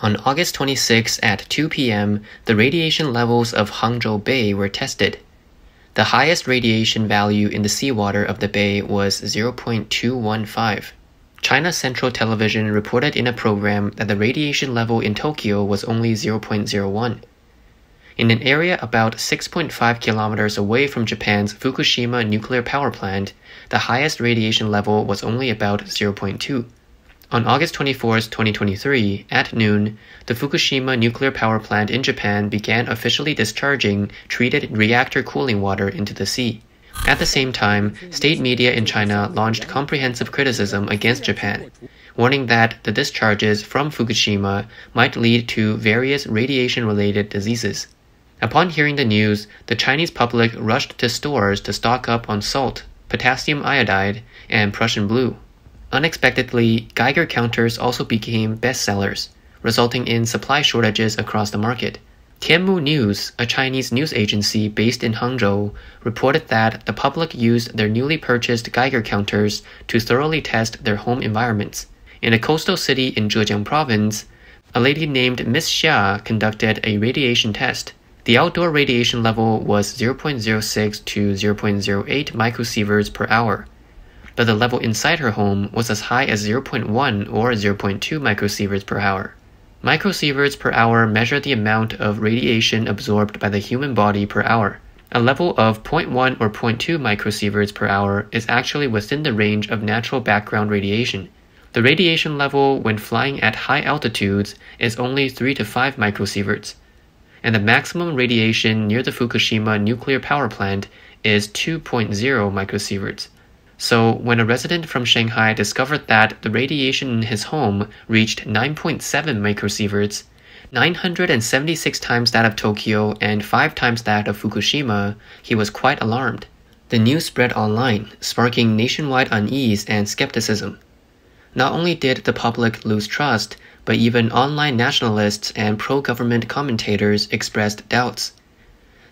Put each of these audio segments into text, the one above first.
On August 26 at 2 p.m., the radiation levels of Hangzhou Bay were tested. The highest radiation value in the seawater of the bay was 0.215. China Central Television reported in a program that the radiation level in Tokyo was only 0.01. In an area about 6.5 kilometers away from Japan's Fukushima nuclear power plant, the highest radiation level was only about 0.2. On August 24, 2023, at noon, the Fukushima nuclear power plant in Japan began officially discharging treated reactor cooling water into the sea. At the same time, state media in China launched comprehensive criticism against Japan, warning that the discharges from Fukushima might lead to various radiation-related diseases. Upon hearing the news, the Chinese public rushed to stores to stock up on salt, potassium iodide, and Prussian blue. Unexpectedly, Geiger counters also became bestsellers, resulting in supply shortages across the market. Tianmu News, a Chinese news agency based in Hangzhou, reported that the public used their newly purchased Geiger counters to thoroughly test their home environments. In a coastal city in Zhejiang province, a lady named Miss Xia conducted a radiation test. The outdoor radiation level was 0.06 to 0.08 microsieverts per hour, but the level inside her home was as high as 0.1 or 0.2 microsieverts per hour. Microsieverts per hour measure the amount of radiation absorbed by the human body per hour. A level of 0.1 or 0.2 microsieverts per hour is actually within the range of natural background radiation. The radiation level when flying at high altitudes is only 3 to 5 microsieverts, and the maximum radiation near the Fukushima nuclear power plant is 2.0 microsieverts. So when a resident from Shanghai discovered that the radiation in his home reached 9.7 microsieverts, 976 times that of Tokyo and 5 times that of Fukushima, he was quite alarmed. The news spread online, sparking nationwide unease and skepticism. Not only did the public lose trust, but even online nationalists and pro-government commentators expressed doubts.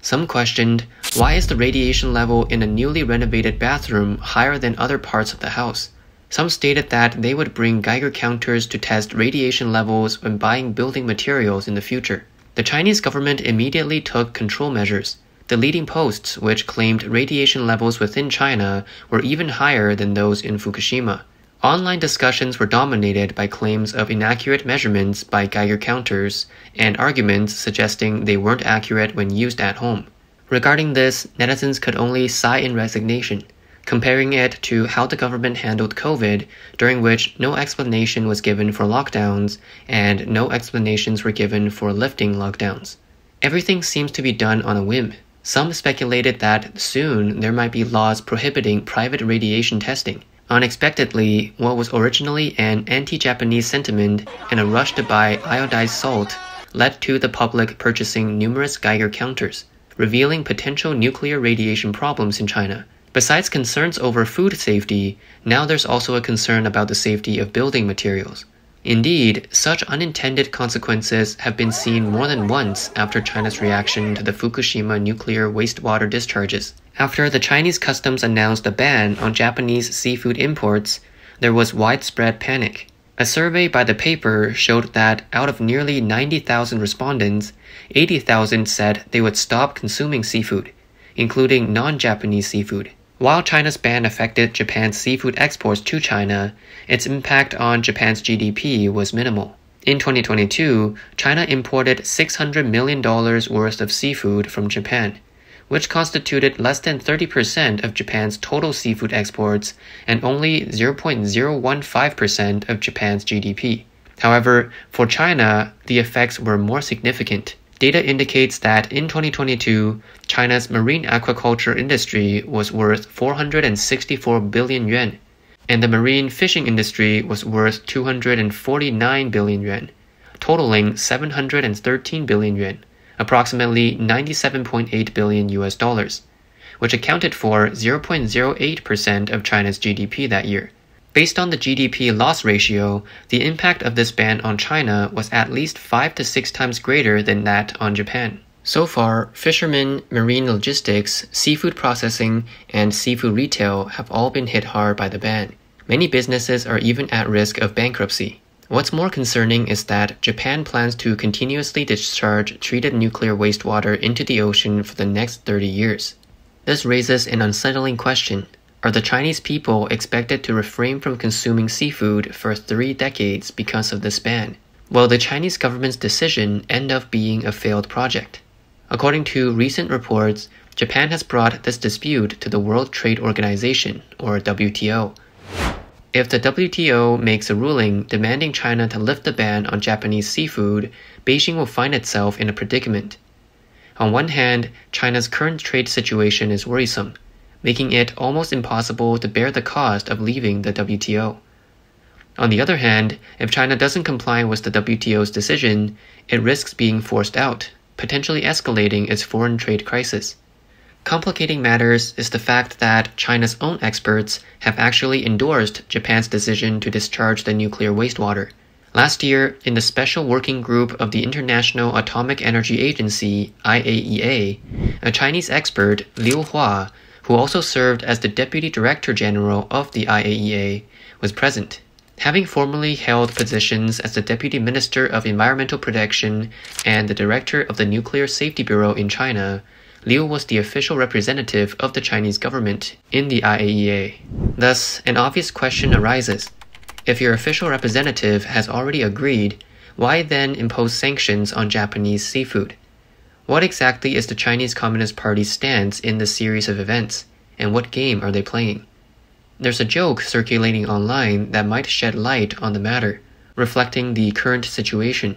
Some questioned, why is the radiation level in a newly renovated bathroom higher than other parts of the house? Some stated that they would bring Geiger counters to test radiation levels when buying building materials in the future. The Chinese government immediately took control measures, deleting posts which claimed radiation levels within China were even higher than those in Fukushima. Online discussions were dominated by claims of inaccurate measurements by Geiger counters and arguments suggesting they weren't accurate when used at home. Regarding this, netizens could only sigh in resignation, comparing it to how the government handled COVID, during which no explanation was given for lockdowns and no explanations were given for lifting lockdowns. Everything seems to be done on a whim. Some speculated that soon there might be laws prohibiting private radiation testing. Unexpectedly, what was originally an anti-Japanese sentiment and a rush to buy iodized salt led to the public purchasing numerous Geiger counters, revealing potential nuclear radiation problems in China. Besides concerns over food safety, now there's also a concern about the safety of building materials. Indeed, such unintended consequences have been seen more than once after China's reaction to the Fukushima nuclear wastewater discharges. After the Chinese customs announced a ban on Japanese seafood imports, there was widespread panic. A survey by the paper showed that out of nearly 90,000 respondents, 80,000 said they would stop consuming seafood, including non-Japanese seafood. While China's ban affected Japan's seafood exports to China, its impact on Japan's GDP was minimal. In 2022, China imported $600 million worth of seafood from Japan, which constituted less than 30% of Japan's total seafood exports and only 0.015% of Japan's GDP. However, for China, the effects were more significant. Data indicates that in 2022, China's marine aquaculture industry was worth 464 billion yuan, and the marine fishing industry was worth 249 billion yuan, totaling 713 billion yuan, approximately 97.8 billion US dollars, which accounted for 0.08% of China's GDP that year. Based on the GDP loss ratio, the impact of this ban on China was at least 5 to 6 times greater than that on Japan. So far, fishermen, marine logistics, seafood processing, and seafood retail have all been hit hard by the ban. Many businesses are even at risk of bankruptcy. What's more concerning is that Japan plans to continuously discharge treated nuclear wastewater into the ocean for the next 30 years. This raises an unsettling question. Are the Chinese people expected to refrain from consuming seafood for 3 decades because of this ban? Will the Chinese government's decision end up being a failed project? According to recent reports, Japan has brought this dispute to the World Trade Organization, or WTO. If the WTO makes a ruling demanding China to lift the ban on Japanese seafood, Beijing will find itself in a predicament. On one hand, China's current trade situation is worrisome, making it almost impossible to bear the cost of leaving the WTO. On the other hand, if China doesn't comply with the WTO's decision, it risks being forced out, potentially escalating its foreign trade crisis. Complicating matters is the fact that China's own experts have actually endorsed Japan's decision to discharge the nuclear wastewater. Last year, in the Special Working Group of the International Atomic Energy Agency, IAEA, a Chinese expert, Liu Hua, who also served as the Deputy Director General of the IAEA, was present. Having formerly held positions as the Deputy Minister of Environmental Protection and the Director of the Nuclear Safety Bureau in China, Liu was the official representative of the Chinese government in the IAEA. Thus, an obvious question arises. If your official representative has already agreed, why then impose sanctions on Japanese seafood? What exactly is the Chinese Communist Party's stance in this series of events, and what game are they playing? There's a joke circulating online that might shed light on the matter, reflecting the current situation.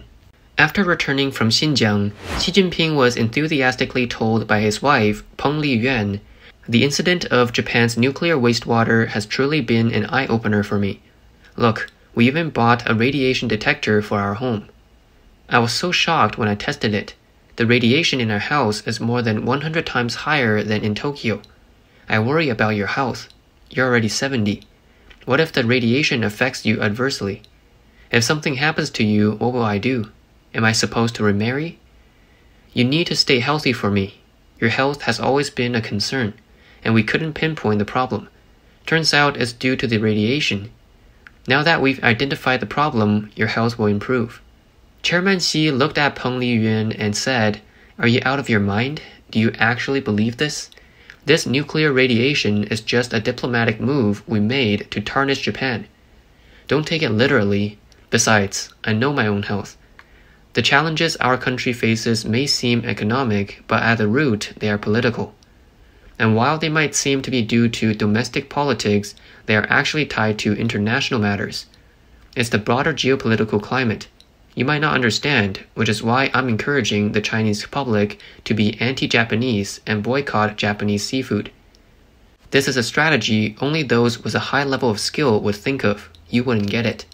After returning from Xinjiang, Xi Jinping was enthusiastically told by his wife, Peng Liyuan, "The incident of Japan's nuclear wastewater has truly been an eye-opener for me. Look, we even bought a radiation detector for our home. I was so shocked when I tested it. The radiation in our house is more than 100 times higher than in Tokyo. I worry about your health. You're already 70. What if the radiation affects you adversely? If something happens to you, what will I do? Am I supposed to remarry? You need to stay healthy for me. Your health has always been a concern, and we couldn't pinpoint the problem. Turns out it's due to the radiation. Now that we've identified the problem, your health will improve." Chairman Xi looked at Peng Liyuan and said, "Are you out of your mind? Do you actually believe this? This nuclear radiation is just a diplomatic move we made to tarnish Japan. Don't take it literally. Besides, I know my own health. The challenges our country faces may seem economic, but at the root, they are political. And while they might seem to be due to domestic politics, they are actually tied to international matters. It's the broader geopolitical climate. You might not understand, which is why I'm encouraging the Chinese public to be anti-Japanese and boycott Japanese seafood. This is a strategy only those with a high level of skill would think of. You wouldn't get it.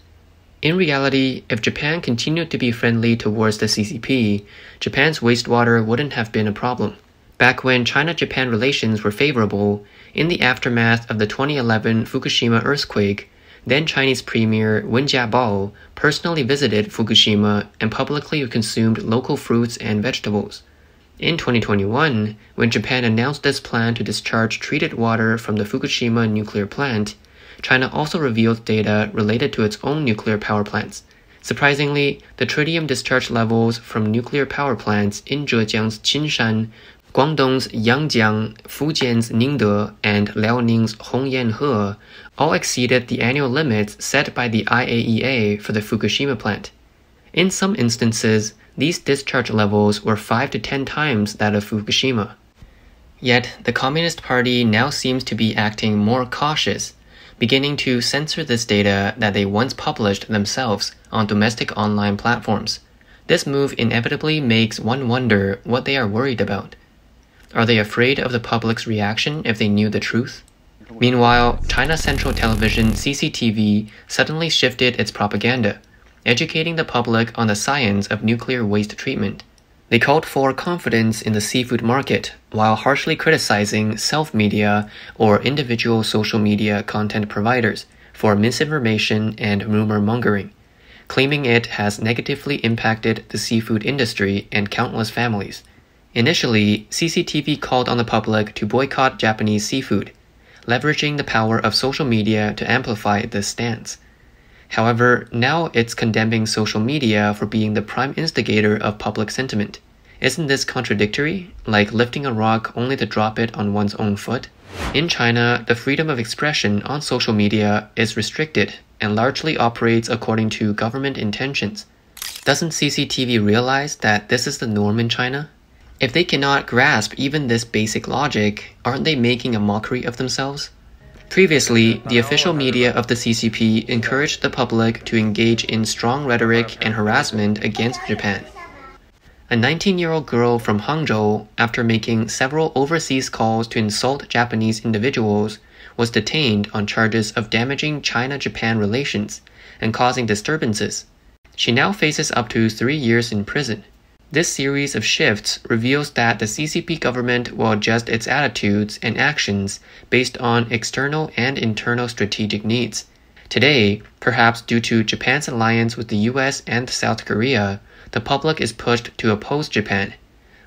In reality, if Japan continued to be friendly towards the CCP, Japan's wastewater wouldn't have been a problem. Back when China-Japan relations were favorable, in the aftermath of the 2011 Fukushima earthquake, then Chinese Premier Wen Jiabao personally visited Fukushima and publicly consumed local fruits and vegetables. In 2021, when Japan announced its plan to discharge treated water from the Fukushima nuclear plant, China also revealed data related to its own nuclear power plants. Surprisingly, the tritium discharge levels from nuclear power plants in Zhejiang's Qinshan, Guangdong's Yangjiang, Fujian's Ningde, and Liaoning's Hongyanhe all exceeded the annual limits set by the IAEA for the Fukushima plant. In some instances, these discharge levels were 5 to 10 times that of Fukushima. Yet, the Communist Party now seems to be acting more cautious, beginning to censor this data that they once published themselves on domestic online platforms. This move inevitably makes one wonder what they are worried about. Are they afraid of the public's reaction if they knew the truth? Meanwhile, China Central Television CCTV suddenly shifted its propaganda, educating the public on the science of nuclear waste treatment. They called for confidence in the seafood market while harshly criticizing self-media or individual social media content providers for misinformation and rumor mongering, claiming it has negatively impacted the seafood industry and countless families. Initially, CCTV called on the public to boycott Japanese seafood, leveraging the power of social media to amplify this stance. However, now it's condemning social media for being the prime instigator of public sentiment. Isn't this contradictory, like lifting a rock only to drop it on one's own foot? In China, the freedom of expression on social media is restricted and largely operates according to government intentions. Doesn't CCTV realize that this is the norm in China? If they cannot grasp even this basic logic, aren't they making a mockery of themselves? Previously, the official media of the CCP encouraged the public to engage in strong rhetoric and harassment against Japan. A 19-year-old girl from Hangzhou, after making several overseas calls to insult Japanese individuals, was detained on charges of damaging China-Japan relations and causing disturbances. She now faces up to 3 years in prison. This series of shifts reveals that the CCP government will adjust its attitudes and actions based on external and internal strategic needs. Today, perhaps due to Japan's alliance with the US and South Korea, the public is pushed to oppose Japan.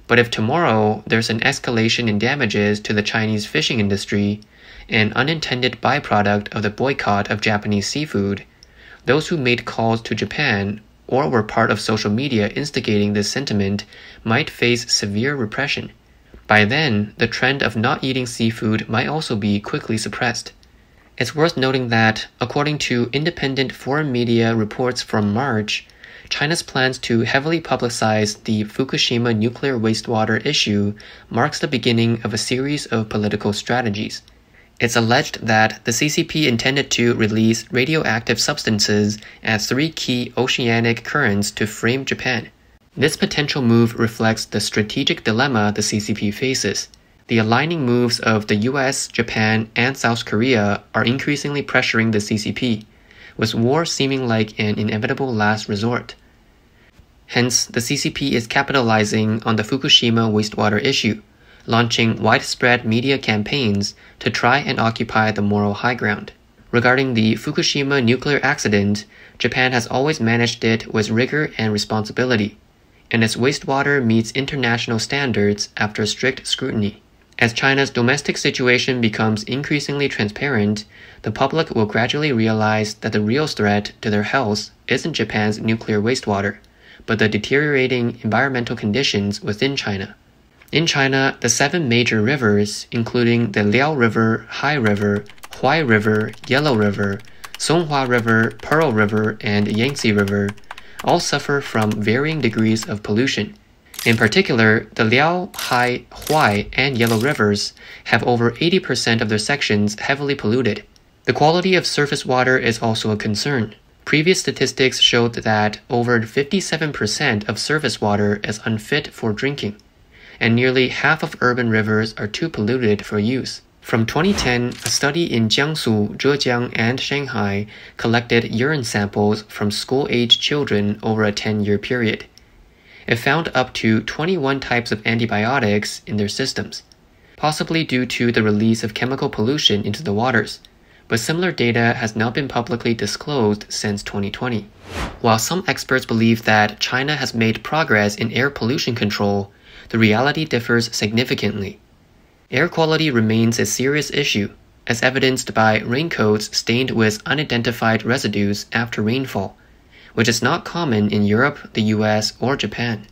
But if tomorrow there's an escalation in damages to the Chinese fishing industry, an unintended byproduct of the boycott of Japanese seafood, those who made calls to Japan or were part of social media instigating this sentiment might face severe repression. By then, the trend of not eating seafood might also be quickly suppressed. It's worth noting that, according to independent foreign media reports from March, China's plans to heavily publicize the Fukushima nuclear wastewater issue marks the beginning of a series of political strategies. It's alleged that the CCP intended to release radioactive substances at 3 key oceanic currents to frame Japan. This potential move reflects the strategic dilemma the CCP faces. The aligning moves of the US, Japan, and South Korea are increasingly pressuring the CCP, with war seeming like an inevitable last resort. Hence, the CCP is capitalizing on the Fukushima wastewater issue, launching widespread media campaigns to try and occupy the moral high ground. Regarding the Fukushima nuclear accident, Japan has always managed it with rigor and responsibility, and its wastewater meets international standards after strict scrutiny. As China's domestic situation becomes increasingly transparent, the public will gradually realize that the real threat to their health isn't Japan's nuclear wastewater, but the deteriorating environmental conditions within China. In China, the 7 major rivers, including the Liao River, Hai River, Huai River, Yellow River, Songhua River, Pearl River, and Yangtze River, all suffer from varying degrees of pollution. In particular, the Liao, Hai, Huai, and Yellow Rivers have over 80% of their sections heavily polluted. The quality of surface water is also a concern. Previous statistics showed that over 57% of surface water is unfit for drinking, and nearly half of urban rivers are too polluted for use. From 2010, a study in Jiangsu, Zhejiang, and Shanghai collected urine samples from school-aged children over a 10-year period. It found up to 21 types of antibiotics in their systems, possibly due to the release of chemical pollution into the waters, but similar data has not been publicly disclosed since 2020. While some experts believe that China has made progress in air pollution control, the reality differs significantly. Air quality remains a serious issue, as evidenced by raincoats stained with unidentified residues after rainfall, which is not common in Europe, the US, or Japan.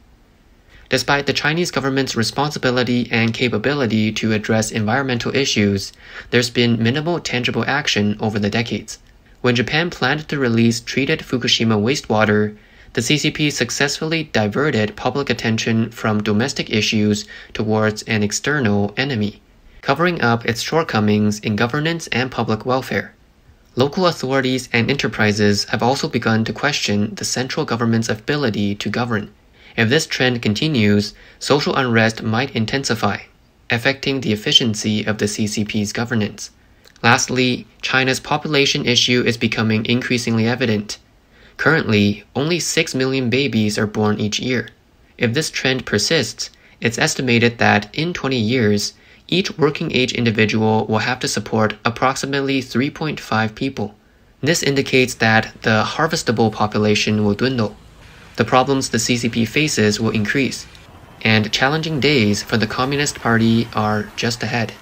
Despite the Chinese government's responsibility and capability to address environmental issues, there's been minimal tangible action over the decades. When Japan planned to release treated Fukushima wastewater, the CCP successfully diverted public attention from domestic issues towards an external enemy, covering up its shortcomings in governance and public welfare. Local authorities and enterprises have also begun to question the central government's ability to govern. If this trend continues, social unrest might intensify, affecting the efficiency of the CCP's governance. Lastly, China's population issue is becoming increasingly evident. Currently, only 6 million babies are born each year. If this trend persists, it's estimated that in 20 years, each working-age individual will have to support approximately 3.5 people. This indicates that the harvestable population will dwindle. The problems the CCP faces will increase, and challenging days for the Communist Party are just ahead.